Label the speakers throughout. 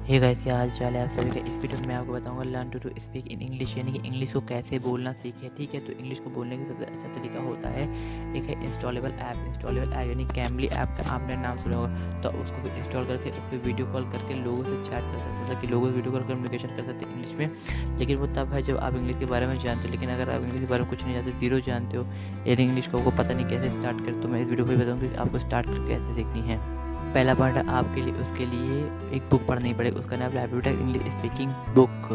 Speaker 1: Hey guys, क्या हाल चाल है आप सभी का। इस वीडियो में मैं आपको बताऊंगा learn to speak in English, यानी कि इंग्लिश को कैसे बोलना सीखें। ठीक है, तो इंग्लिश को बोलने का सबसे अच्छा तरीका होता है, एक है इंस्टॉलेबल ऐप। इंस्टॉलेबल ऐप यानी कैमली ऐप का आपने नाम सुना होगा, तो उसको भी इंस्टॉल करके उस पर वीडियो कॉल करके लोगों से चैट कर सकते हैं, मतलब कि लोगों से वीडियो कॉल कम्युनिकेशन कर सकते हैं इंग्लिश में। लेकिन वो तब है जब आप इंग्लिश के बारे में जानते हो। लेकिन अगर आप इंग्लिश के बारे में कुछ नहीं जानते, जीरो जानते हो, यानी इंग्लिश को आपको पता नहीं कैसे स्टार्ट करें, तो मैं इस वीडियो को बताऊँगा कि आपको स्टार्ट कैसे सीखनी है। पहला पॉइंट है आपके लिए, उसके लिए एक बुक पढ़नी पड़ेगी, उसका नाम है रैपिड इंग्लिश स्पीकिंग बुक।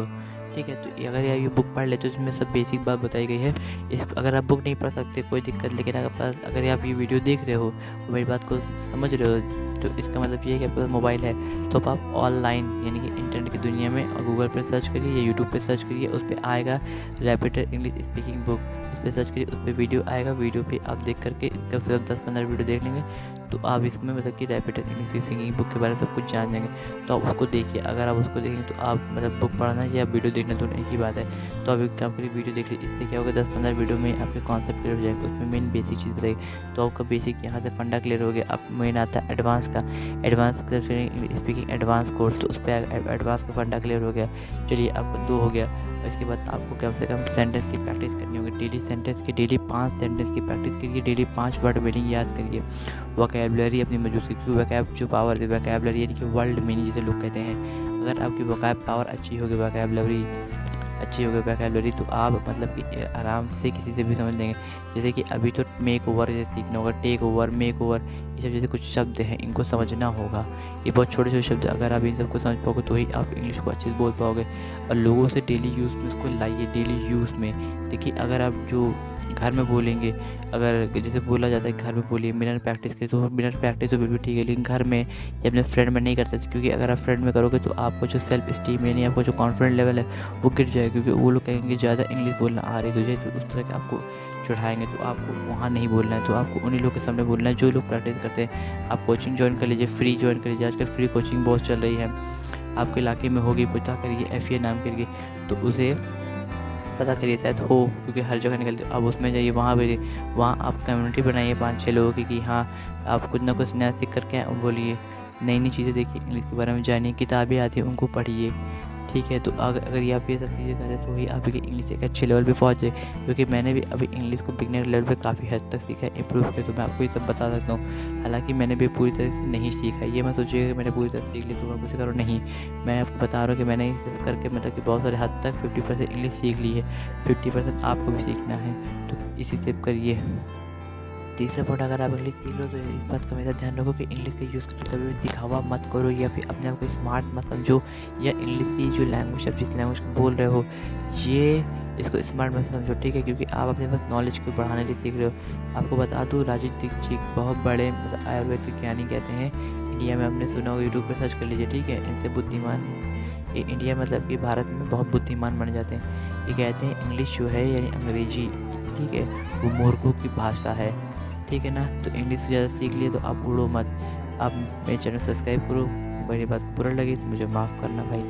Speaker 1: ठीक है, तो अगर ये बुक पढ़ लेते हो, इसमें सब बेसिक बात बताई गई है। इस अगर आप बुक नहीं पढ़ सकते कोई दिक्कत, लेकिन अगर आप ये वीडियो देख रहे हो और मेरी बात को समझ रहे हो, तो इसका मतलब ये है कि आपके पास मोबाइल है, तो आप ऑनलाइन यानी कि इंटरनेट की दुनिया में और गूगल पर सर्च करिए या यूट्यूब पर सर्च करिए, उस पर आएगा रैपिड इंग्लिश स्पीकिंग बुक। उस पर सर्च करिए, उस पर वीडियो आएगा, वीडियो पे आप देख करके कम से कम 10-15 वीडियो देख लेंगे, तो आप इसमें मतलब कि रैपिड इंग्लिश स्पीकिंग बुक के बारे में सब कुछ जान जाएंगे। तो आप उसको देखिए, अगर आप उसको देखेंगे तो आप मतलब बुक पढ़ना या वीडियो देखना दोनों एक ही बात है। तो आप एक काम करिए, वीडियो देख लीजिए। इससे क्या होगा, 10-15 वीडियो में आपके कॉन्सेप्ट क्लियर हो जाएगा, उसमें मेन बेसिक चीज़ बताएगी। तो आपका बेसिक यहाँ से फंडा क्लियर हो गया। अब मेन आता है एडवांस का, एडवांस स्पीकिंग एडवांस कोर्स, तो उस पर एडवांस का फंडा क्लियर हो गया। चलिए, आपको 2 हो गया। इसके बाद आपको कम से कम सेंटेंस की प्रैक्टिस करनी होगी, डेली सेंटेंस की, डेली 5 सेंटेंस की प्रैक्टिस करिए, डेली 5 वर्ड मीनिंग याद करिए, वोकैबुलरी अपनी मजबूत की, क्योंकि वोकैब जो पावर है, वोकैबुलरी यानी कि वर्ल्ड मीनिंग जिसे लोग कहते हैं। अगर आपकी वोकैब पावर अच्छी होगी, वोकैबुलरी अच्छी होगी, वोकैबुलरी, तो आप मतलब कि आराम से किसी से भी समझ लेंगे। जैसे कि अभी तो मेक ओवर जैसे सीखना होगा, टेक ओवर, मेक ओवर, ये सब जैसे कुछ शब्द हैं, इनको समझना होगा। ये बहुत छोटे छोटे शब्द, अगर आप इन सबको समझ पाओगे तो ही आप इंग्लिश को अच्छे से बोल पाओगे। और लोगों से डेली यूज़ में उसको लाइए, डेली यूज़ में। देखिए, अगर आप जो घर में बोलेंगे, अगर जैसे बोला जाता है घर में बोलिए, मिरर प्रैक्टिस करिए, तो मिरर प्रैक्टिस तो बिल्कुल ठीक है, लेकिन घर में या अपने फ्रेंड में नहीं कर सकते, क्योंकि अगर आप फ्रेंड में करोगे तो आपको जो सेल्फ स्टीम यानी आपको जो कॉन्फिडेंस लेवल है वो गिर जाएगा, क्योंकि वो लोग कहेंगे ज़्यादा इंग्लिश बोलना आ रही तुझे, तो उस तरह के आपको चढ़ाएंगे। तो आपको वहाँ नहीं बोलना है, तो आपको उन्हीं लोग के सामने बोलना है जो लोग प्रैक्टिस करते हैं। आप कोचिंग ज्वाइन कर लीजिए, फ्री ज्वाइन कर लीजिए, आजकल फ्री कोचिंग बहुत चल रही है, आपके इलाके में होगी, पता करिए, FA नाम करके, तो उसे पता करिए, शायद हो, क्योंकि हर जगह निकलते। अब उसमें जाइए, वहाँ पे वहाँ आप कम्युनिटी बनाइए 5-6 लोगों की, कि हाँ आप कुछ ना कुछ नया सीख करके बोलिए, नई नई चीज़ें देखिए, इंग्लिश के बारे में जानिए, किताबें आती हैं उनको पढ़िए। ठीक है, तो अगर ये आप ये सब चीज़ें करें तो ही आपकी इंग्लिश एक अच्छे लेवल पे पहुँच जाए। क्योंकि मैंने भी अभी इंग्लिश को बिगनर लेवल पे काफ़ी हद तक सीखा है, इम्प्रूव किया, तो मैं आपको ये सब बता सकता हूँ। हालांकि मैंने भी पूरी तरह से नहीं सीखा है, ये मैं सोचिएगा कि मैंने पूरी तरह सीख ली तो मैं कुछ करूँ, नहीं। मैं आपको बता रहा हूँ कि मैंने सिर्फ करके मतलब कि बहुत सारे हद तक 50% इंग्लिश सीख ली है, 50% आपको भी सीखना है, तो इसी से करिए। तीसरा पॉइंट, अगर आप इंग्लिश सीख लो तो इस बात का हमेशा ध्यान रखो कि इंग्लिश का यूज़ करते कभी भी दिखावा मत करो, या फिर अपने आप को स्मार्ट मत समझो, या इंग्लिश की जो लैंग्वेज आप जिस लैंग्वेज को बोल रहे हो ये इसको स्मार्ट मत समझो। ठीक है, क्योंकि आप अपने पास नॉलेज को बढ़ाने के लिए सीख रहे हो। आपको बता दूँ, राजीव दीक्षित बहुत बड़े मतलब आयुर्वेदिक ज्ञानी कहते हैं, इंडिया में आपने सुना होगा, यूट्यूब पर सर्च कर लीजिए। ठीक है, इनसे बुद्धिमान ये इंडिया मतलब कि भारत में बहुत बुद्धिमान बन जाते हैं। ये कहते हैं इंग्लिश जो है यानी अंग्रेजी, ठीक है, वो मूर्खों की भाषा है। ठीक है ना, तो इंग्लिश ज़्यादा सीख लिए तो आप उड़ो मत। आप मेरे चैनल सब्सक्राइब करो, मेरी बात बुरा लगी तो मुझे माफ़ करना भाई।